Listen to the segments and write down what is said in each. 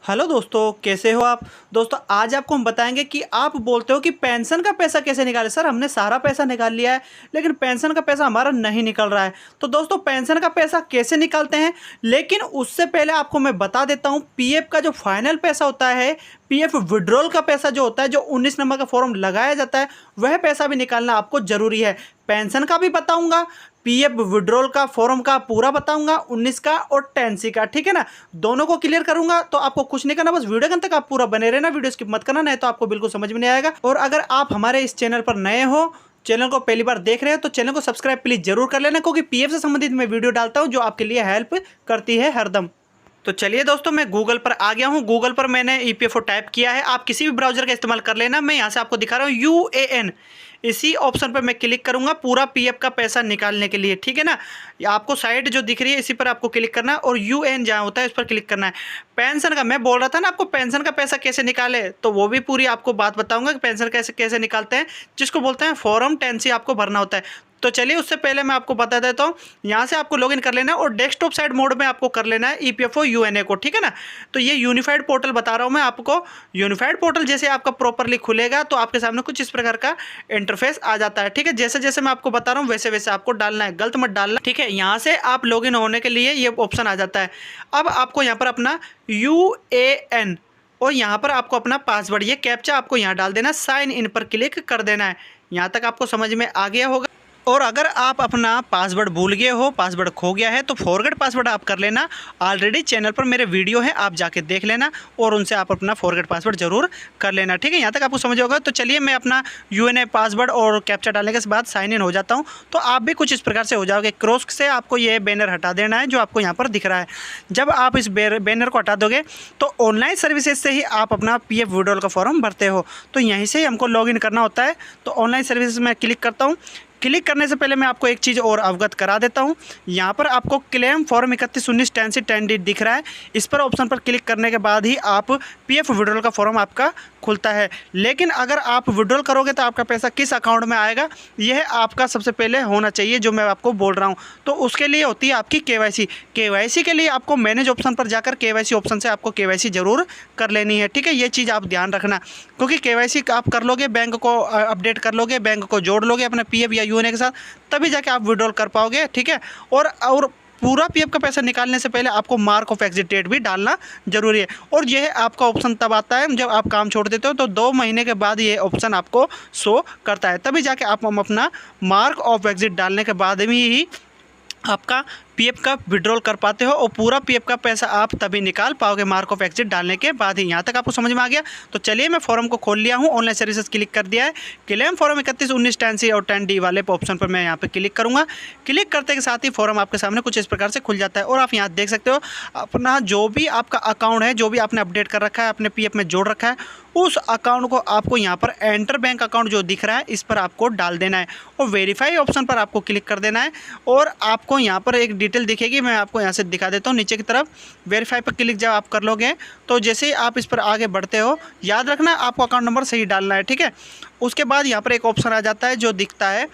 Hello दोस्तों, कैसे हो आप। दोस्तों आज आपको हम बताएंगे कि आप बोलते हो कि पेंशन का पैसा कैसे निकालें। सर हमने सारा पैसा निकाल लिया है लेकिन पेंशन का पैसा हमारा नहीं निकल रहा है। तो दोस्तों पेंशन का पैसा कैसे निकालते हैं, लेकिन उससे पहले आपको मैं बता देता हूं पीएफ का जो फाइनल पैसा होता है, पीएफ विड्रॉल का पैसा जो होता है, जो 19 नंबर का फॉर्म लगाया जाता है, वह पैसा भी निकालना आपको जरूरी है। पेंशन का भी बताऊंगा, पीएफ विड्रॉल का फॉर्म का पूरा बताऊंगा, 19 का और 10C का, ठीक है ना। दोनों को क्लियर करूंगा। तो आपको कुछ नहीं करना, बस वीडियो के अंत तक आप पूरा बने रहना, वीडियो स्किप मत करना, नहीं तो आपको बिल्कुल समझ में नहीं आएगा। और अगर आप हमारे इस चैनल पर नए हो, चैनल को पहली बार देख रहे हैं, तो चैनल को सब्सक्राइब प्लीज जरूर कर लेना, क्योंकि पीएफ से संबंधित मैं वीडियो डालता हूं जो आपके लिए हेल्प करती है हरदम। तो चलिए दोस्तों, मैं गूगल पर आ गया हूं। गूगल पर मैंने ईपीएफओ टाइप किया है, आप किसी भी ब्राउजर का इस्तेमाल कर लेना। मैं यहां से आपको दिखा रहा हूं यूएएन, इसी ऑप्शन पर मैं क्लिक करूंगा पूरा पीएफ का पैसा निकालने के लिए, ठीक है ना। आपको साइट जो दिख रही है इसी पर आपको क्लिक करना है और यूएन जहाँ होता है इस पर क्लिक करना है। पेंशन का मैं बोल रहा था ना आपको, पेंशन का पैसा कैसे निकाले, तो वो भी पूरी आपको बात बताऊंगा कि पेंशन कैसे कैसे निकालते हैं, जिसको बोलते हैं फॉर्म 10C आपको भरना होता है। तो चलिए उससे पहले मैं आपको बता देता हूँ, यहाँ से आपको लॉगिन कर लेना है और डेस्कटॉप साइड मोड में आपको कर लेना है ईपीएफओ यूएनए को, ठीक है ना। तो ये यूनिफाइड पोर्टल बता रहा हूँ मैं आपको। यूनिफाइड पोर्टल जैसे आपका प्रॉपरली खुलेगा तो आपके सामने कुछ इस प्रकार का इंटरफेस आ जाता है, ठीक है। जैसे जैसे मैं आपको बता रहा हूँ वैसे वैसे आपको डालना है, गलत मत डालना, ठीक है। यहाँ से आप लॉगिन होने के लिए ये ऑप्शन आ जाता है। अब आपको यहाँ पर अपना यूएएन और यहाँ पर आपको अपना पासवर्ड, ये कैप्चा आपको यहाँ डाल देना, साइन इन पर क्लिक कर देना है। यहाँ तक आपको समझ में आ गया होगा। और अगर आप अपना पासवर्ड भूल गए हो, पासवर्ड खो गया है, तो फॉरगेट पासवर्ड आप कर लेना। ऑलरेडी चैनल पर मेरे वीडियो है, आप जाके देख लेना और उनसे आप अपना फॉरगेट पासवर्ड जरूर कर लेना, ठीक है। यहाँ तक आपको समझ होगा। तो चलिए मैं अपना यूएनए पासवर्ड और कैप्चा डालने के बाद साइन इन हो जाता हूँ। तो आप भी कुछ इस प्रकार से हो जाओगे। क्रॉस से आपको ये बैनर हटा देना है जो आपको यहाँ पर दिख रहा है। जब आप इस बैनर को हटा दोगे तो ऑनलाइन सर्विसेज से ही आप अपना पीएफ विड्रॉल का फॉर्म भरते हो। तो यहीं से हमको लॉगिन करना होता है। तो ऑनलाइन सर्विसेज में क्लिक करता हूँ। क्लिक करने से पहले मैं आपको एक चीज़ और अवगत करा देता हूं। यहाँ पर आपको क्लेम फॉर्म 3119 10C 10D दिख रहा है। इस पर ऑप्शन पर क्लिक करने के बाद ही आप पीएफ विड्रॉल का फॉर्म आपका खुलता है। लेकिन अगर आप विड्रॉल करोगे तो आपका पैसा किस अकाउंट में आएगा, यह आपका सबसे पहले होना चाहिए, जो मैं आपको बोल रहा हूँ। तो उसके लिए होती है आपकी केवाईसी। केवाईसी के लिए आपको मैनेज ऑप्शन पर जाकर केवाईसी ऑप्शन से आपको केवाईसी जरूर कर लेनी है, ठीक है। ये चीज़ आप ध्यान रखना, क्योंकि केवाईसी आप कर लोगे, बैंक को अपडेट कर लोगे, बैंक को जोड़ लोगे अपने पीएफ या यूएनए के साथ, तभी जाके आप विड्रॉल कर पाओगे, ठीक है। और पूरा पीएफ का पैसा निकालने से पहले आपको मार्क ऑफ एग्जिट डेट भी डालना जरूरी है। और यह आपका ऑप्शन तब आता है जब आप काम छोड़ देते हो, तो 2 महीने के बाद ये ऑप्शन आपको शो करता है, तभी जाके आप अपना मार्क ऑफ एग्जिट डालने के बाद ही आपका पीएफ का विड्रॉल कर पाते हो और पूरा पीएफ का पैसा आप तभी निकाल पाओगे मार्क ऑफ एग्जिट डालने के बाद ही। यहाँ तक आपको समझ में आ गया। तो चलिए मैं फॉर्म को खोल लिया हूँ, ऑनलाइन सर्विसेज क्लिक कर दिया है। क्लेम फॉर्म 3119 10C और 10D वाले ऑप्शन पर मैं यहाँ पे क्लिक करूँगा। क्लिक करते के साथ ही फॉर्म आपके सामने कुछ इस प्रकार से खुल जाता है। और आप यहाँ देख सकते हो अपना जो भी आपका अकाउंट है, जो भी आपने अपडेट कर रखा है, अपने पीएफ में जोड़ रखा है, उस अकाउंट को आपको यहाँ पर एंटर बैंक अकाउंट जो दिख रहा है इस पर आपको डाल देना है और वेरीफाई ऑप्शन पर आपको क्लिक कर देना है। और आपको यहाँ पर एक डिटेल दिखेगी, मैं आपको यहाँ से दिखा देता हूँ नीचे की तरफ। वेरीफाई पर क्लिक जब आप कर लोगे तो जैसे ही आप इस पर आगे बढ़ते हो, याद रखना आपको अकाउंट नंबर सही डालना है, ठीक है। उसके बाद यहाँ पर एक ऑप्शन आ जाता है जो दिखता है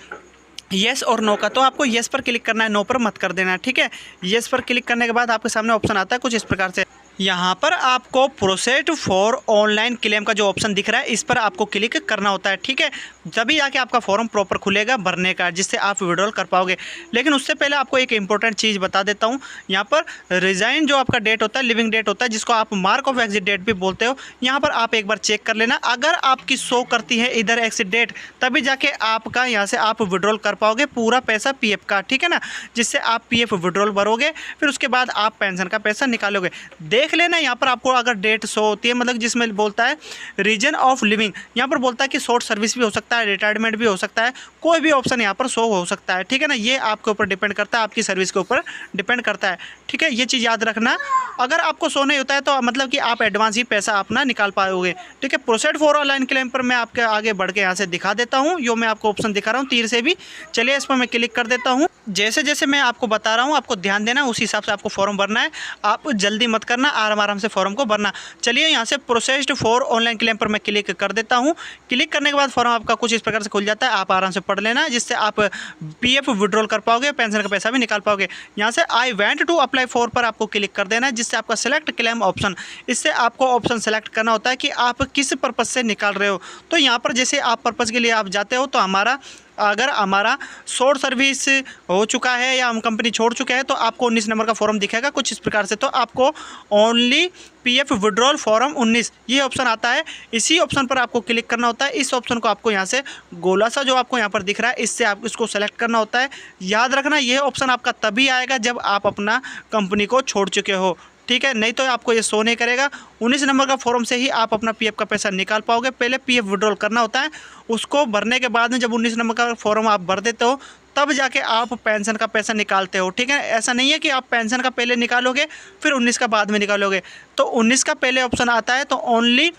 येस और नो का, तो आपको येस पर क्लिक करना है, नो पर मत कर देना है, ठीक है। येस पर क्लिक करने के बाद आपके सामने ऑप्शन आता है कुछ इस प्रकार से। यहाँ पर आपको प्रोसेड फॉर ऑनलाइन क्लेम का जो ऑप्शन दिख रहा है इस पर आपको क्लिक करना होता है, ठीक है। तभी जाके आपका फॉर्म प्रॉपर खुलेगा भरने का, जिससे आप विड्रॉल कर पाओगे। लेकिन उससे पहले आपको एक इंपॉर्टेंट चीज़ बता देता हूँ। यहाँ पर रिजाइन जो आपका डेट होता है, लिविंग डेट होता है, जिसको आप मार्क ऑफ एग्जिट डेट भी बोलते हो, यहाँ पर आप एक बार चेक कर लेना। अगर आपकी शो करती है इधर एग्जिट डेट, तभी जाके आपका यहाँ से आप विड्रॉल कर पाओगे पूरा पैसा पीएफ का, ठीक है ना। जिससे आप पीएफ विड्रॉल भरोगे, फिर उसके बाद आप पेंशन का पैसा निकालोगे। देख लेना यहाँ पर आपको अगर डेट शो होती है, मतलब जिसमें बोलता है रीजन ऑफ लिविंग, यहाँ पर बोलता है कि शॉर्ट सर्विस भी हो सकता है, रिटायरमेंट भी हो सकता है, कोई भी ऑप्शन यहाँ पर शो हो सकता है, ठीक है ना। ये आपके ऊपर डिपेंड करता है, आपकी सर्विस के ऊपर डिपेंड करता है, ठीक है। ये चीज़ याद रखना। अगर आपको शो नहीं होता है तो मतलब कि आप एडवांस ही पैसा अपना निकाल पाओगे, ठीक है। प्रोसेड फॉर ऑनलाइन क्लेम पर मैं आपके आगे बढ़ के यहाँ से दिखा देता हूँ, जो मैं आपको ऑप्शन दिखा रहा हूँ तीर से भी। चलिए इस पर मैं क्लिक कर देता हूँ। जैसे जैसे मैं आपको बता रहा हूँ आपको ध्यान देना, उसी हिसाब से आपको फॉर्म भरना है। आप जल्दी मत करना, आराम से फॉर्म को भरना। चलिए यहाँ से प्रोसेस्ड फॉर ऑनलाइन क्लेम पर मैं क्लिक कर देता हूँ। क्लिक करने के बाद फॉर्म आपका कुछ इस प्रकार से खुल जाता है, आप आराम से पढ़ लेना, जिससे आप पीएफ विड्रॉल कर पाओगे, पेंशन का पैसा भी निकाल पाओगे। यहाँ से I went to apply for पर आपको क्लिक कर देना है, जिससे आपका सेलेक्ट क्लेम ऑप्शन, इससे आपको ऑप्शन सेलेक्ट करना होता है कि आप किस पर्पज़ से निकाल रहे हो। तो यहाँ पर जैसे आप पर्पज़ के लिए आप जाते हो, तो अगर हमारा शॉर्ट सर्विस हो चुका है या हम कंपनी छोड़ चुके हैं, तो आपको 19 नंबर का फॉर्म दिखेगा कुछ इस प्रकार से। तो आपको ओनली पीएफ विड्रॉल फॉर्म 19 ये ऑप्शन आता है, इसी ऑप्शन पर आपको क्लिक करना होता है। इस ऑप्शन को आपको यहाँ से गोला सा जो आपको यहाँ पर दिख रहा है, इससे आप इसको सेलेक्ट करना होता है। याद रखना ये ऑप्शन आपका तभी आएगा जब आप अपना कंपनी को छोड़ चुके हो, ठीक है, नहीं तो आपको ये शो नहीं करेगा। 19 नंबर का फॉर्म से ही आप अपना पीएफ का पैसा निकाल पाओगे। पहले पीएफ विड्रॉल करना होता है, उसको भरने के बाद में जब 19 नंबर का फॉर्म आप भर देते हो, तब जाके आप पेंशन का पैसा निकालते हो, ठीक है। ऐसा नहीं है कि आप पेंशन का पहले निकालोगे फिर 19 का बाद में निकालोगे। तो 19 का पहले ऑप्शन आता है, तो ओनली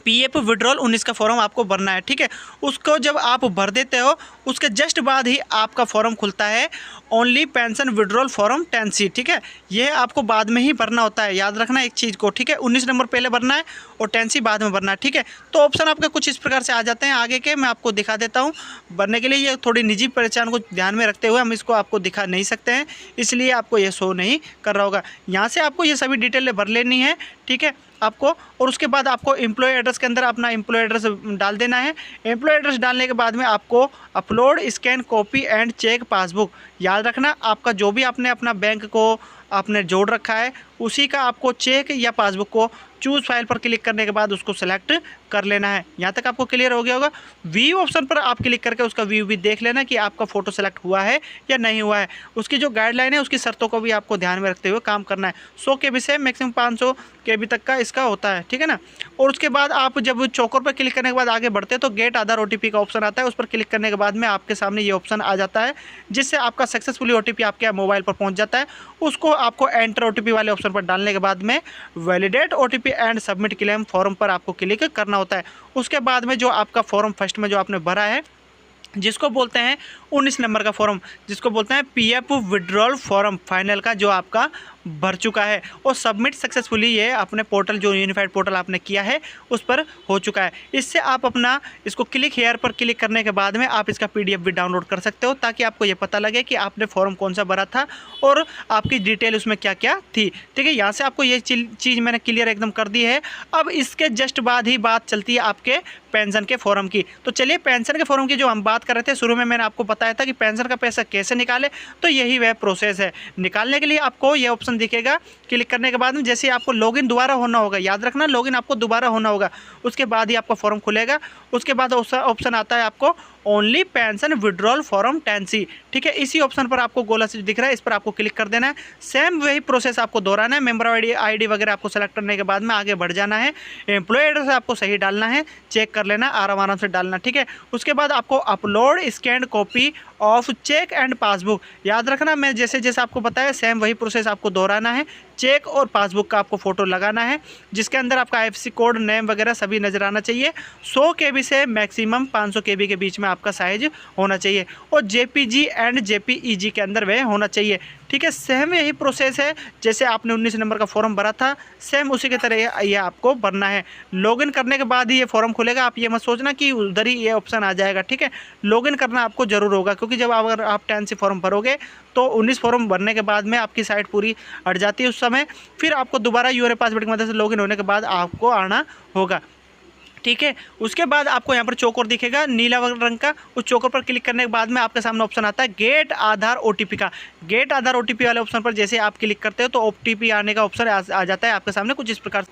पीएफ विड्रॉल 19 का फॉर्म आपको भरना है, ठीक है। उसको जब आप भर देते हो, उसके जस्ट बाद ही आपका फॉर्म खुलता है only pension withdrawal form 10C, ठीक है। यह आपको बाद में ही भरना होता है, याद रखना एक चीज़ को, ठीक है। 19 नंबर पहले भरना है और 10C बाद में भरना है, ठीक है। तो ऑप्शन आपके कुछ इस प्रकार से आ जाते हैं। आगे के मैं आपको दिखा देता हूँ। भरने के लिए ये थोड़ी निजी पहचान को ध्यान में रखते हुए हम इसको आपको दिखा नहीं सकते हैं, इसलिए आपको ये शो नहीं कर रहा होगा। यहाँ से आपको ये सभी डिटेल भर लेनी है, ठीक है आपको। और उसके बाद आपको एम्प्लॉय एड्रेस के अंदर अपना एम्प्लॉय एड्रेस डाल देना है। एम्प्लॉय एड्रेस डालने के बाद में आपको upload scan copy and check passbook, याद रखना आपका जो भी आपने अपना बैंक को आपने जोड़ रखा है, उसी का आपको चेक या पासबुक को चूज़ फाइल पर क्लिक करने के बाद उसको सेलेक्ट कर लेना है। यहाँ तक आपको क्लियर हो गया होगा। व्यू ऑप्शन पर आप क्लिक करके उसका व्यू भी देख लेना कि आपका फ़ोटो सेलेक्ट हुआ है या नहीं हुआ है। उसकी जो गाइडलाइन है, उसकी शर्तों को भी आपको ध्यान में रखते हुए काम करना है। 100 KB से मैक्सिमम 500 KB तक का इसका होता है, ठीक है ना। और उसके बाद आप जब चौकोर पर क्लिक करने के बाद आगे बढ़ते हैं, तो गेट आधार OTP का ऑप्शन आता है। उस पर क्लिक करने के बाद में आपके सामने ये ऑप्शन आ जाता है, जिससे आपका सक्सेसफुली OTP आपके मोबाइल पर पहुँच जाता है। उसको आपको एंटर OTP वाले ऑप्शन पर डालने के बाद में validate OTP and submit claim form पर आपको क्लिक करना होता है। उसके बाद में जो आपका फॉर्म फर्स्ट में जो आपने भरा है, जिसको बोलते हैं 19 नंबर का फॉर्म, जिसको बोलते हैं पीएफ विड्रॉल फॉर्म फाइनल का, जो आपका भर चुका है और सबमिट सक्सेसफुली ये अपने पोर्टल जो यूनिफाइड पोर्टल आपने किया है उस पर हो चुका है। इससे आप अपना इसको क्लिक हेयर पर क्लिक करने के बाद में आप इसका PDF भी डाउनलोड कर सकते हो, ताकि आपको ये पता लगे कि आपने फॉर्म कौन सा भरा था और आपकी डिटेल उसमें क्या क्या थी, ठीक है। यहाँ से आपको ये चीज़ मैंने क्लियर एकदम कर दी है। अब इसके जस्ट बाद ही बात चलती है आपके पेंशन के फॉर्म की। तो चलिए पेंशन के फॉर्म की जो हम बात कर रहे थे, शुरू में मैंने आपको बताया था कि पेंशन का पैसा कैसे निकाले, तो यही वह प्रोसेस है। निकालने के लिए आपको ये ऑप्शन दिखेगा, क्लिक करने के बाद में जैसे आपको लॉगिन दोबारा होना होगा, याद रखना लॉगिन आपको दोबारा होना होगा, उसके बाद ही आपका फॉर्म खुलेगा। उसके बाद ऑप्शन आता है आपको only pension withdrawal form 10C, ठीक है। इसी ऑप्शन पर आपको गोला से दिख रहा है, इस पर आपको क्लिक कर देना है। सेम वही प्रोसेस आपको दोहराना है। मेंबर ID वगैरह आपको सेलेक्ट करने के बाद में आगे बढ़ जाना है। एम्प्लॉय एड्रेस आपको सही डालना है, चेक कर लेना, आराम से डालना, ठीक है। उसके बाद आपको upload scan copy of check and passbook, याद रखना मैं जैसे जैसे आपको बताया सेम वही प्रोसेस आपको दोहराना है। चेक और पासबुक का आपको फ़ोटो लगाना है, जिसके अंदर आपका IFSC कोड, नेम वगैरह सभी नज़र आना चाहिए। 100 KB से मैक्सिमम 500 KB के बीच में आपका साइज होना चाहिए और JPG एंड JPEG के अंदर वह होना चाहिए, ठीक है। सेम यही प्रोसेस है जैसे आपने 19 नंबर का फॉर्म भरा था, सेम उसी के तरह ये आपको भरना है। लॉगिन करने के बाद ही ये फॉर्म खुलेगा। आप ये मत सोचना कि उधर ही ये ऑप्शन आ जाएगा, ठीक है। लॉगिन करना आपको ज़रूर होगा, क्योंकि जब अगर आप 10C फॉर्म भरोगे तो 19 फॉर्म भरने के बाद में आपकी साइट पूरी अट जाती है उस समय। फिर आपको दोबारा यूआरए पासवर्ड की मदद से लॉगिन होने के बाद आपको आना होगा, ठीक है। उसके बाद आपको यहाँ पर चौकोर दिखेगा नीला रंग का, उस चौकोर पर क्लिक करने के बाद में आपके सामने ऑप्शन आता है गेट आधार OTP का। गेट आधार OTP वाले ऑप्शन पर जैसे आप क्लिक करते हो तो OTP आने का ऑप्शन आ जाता है आपके सामने कुछ इस प्रकार।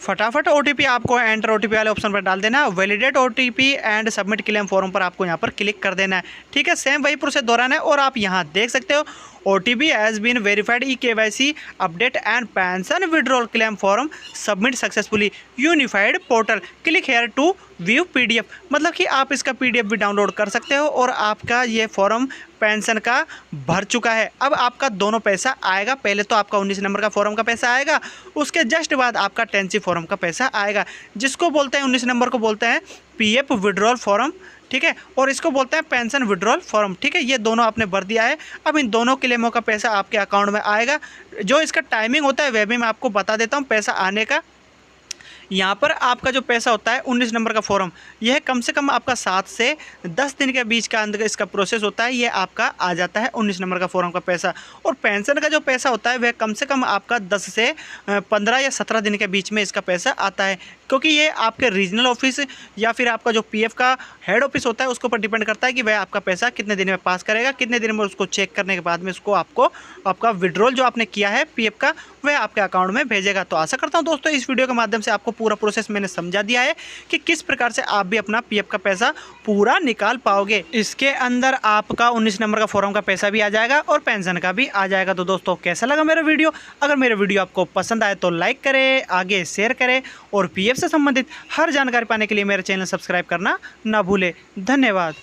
फटाफट OTP आपको एंटर OTP वाले ऑप्शन पर डाल देना। Validate OTP and submit claim form पर आपको यहाँ पर क्लिक कर देना है, ठीक है। सेम वही प्रोसेस दोहराना है और आप यहाँ देख सकते हो OTP has been verified eKYC update and pension withdrawal claim form submit successfully unified portal, click here to view PDF। मतलब कि आप इसका PDF भी डाउनलोड कर सकते हो और आपका ये फॉर्म पेंशन का भर चुका है। अब आपका दोनों पैसा आएगा। पहले तो आपका 19 नंबर का फॉर्म का पैसा आएगा, उसके जस्ट बाद आपका 10C फॉर्म का पैसा आएगा, जिसको बोलते हैं 19 नंबर को बोलते हैं पीएफ विड्रॉल फॉर्म ठीक है। और इसको बोलते हैं पेंशन विड्रॉल फॉर्म, ठीक है। ये दोनों आपने भर दिया है। अब इन दोनों क्लेमों का पैसा आपके अकाउंट में आएगा। जो इसका टाइमिंग होता है वह भी मैं आपको बता देता हूँ पैसा आने का। यहाँ पर आपका जो पैसा होता है 19 नंबर का फॉर्म, यह कम से कम आपका 7 से 10 दिन के बीच का अंदर इसका प्रोसेस होता है। ये आपका आ जाता है 19 नंबर का फॉर्म का पैसा। और पेंशन का जो पैसा होता है वह कम से कम आपका 10 से 15 या 17 दिन के बीच में इसका पैसा आता है, क्योंकि ये आपके रीजनल ऑफिस या फिर आपका जो पीएफ का हेड ऑफिस होता है उसके ऊपर डिपेंड करता है कि वह आपका पैसा कितने दिन में पास करेगा, कितने दिन में उसको चेक करने के बाद में उसको आपको आपका विड्रॉल जो आपने किया है पीएफ का वह आपके अकाउंट में भेजेगा। तो आशा करता हूं दोस्तों इस वीडियो के माध्यम से आपको पूरा प्रोसेस मैंने समझा दिया है कि किस प्रकार से आप भी अपना पीएफ का पैसा पूरा निकाल पाओगे। इसके अंदर आपका 19 नंबर का फॉर्म का पैसा भी आ जाएगा और पेंशन का भी आ जाएगा। तो दोस्तों कैसा लगा मेरा वीडियो? अगर मेरा वीडियो आपको पसंद आए तो लाइक करें, आगे शेयर करें और पीएफ से संबंधित हर जानकारी पाने के लिए मेरे चैनल सब्सक्राइब करना ना भूलें। धन्यवाद।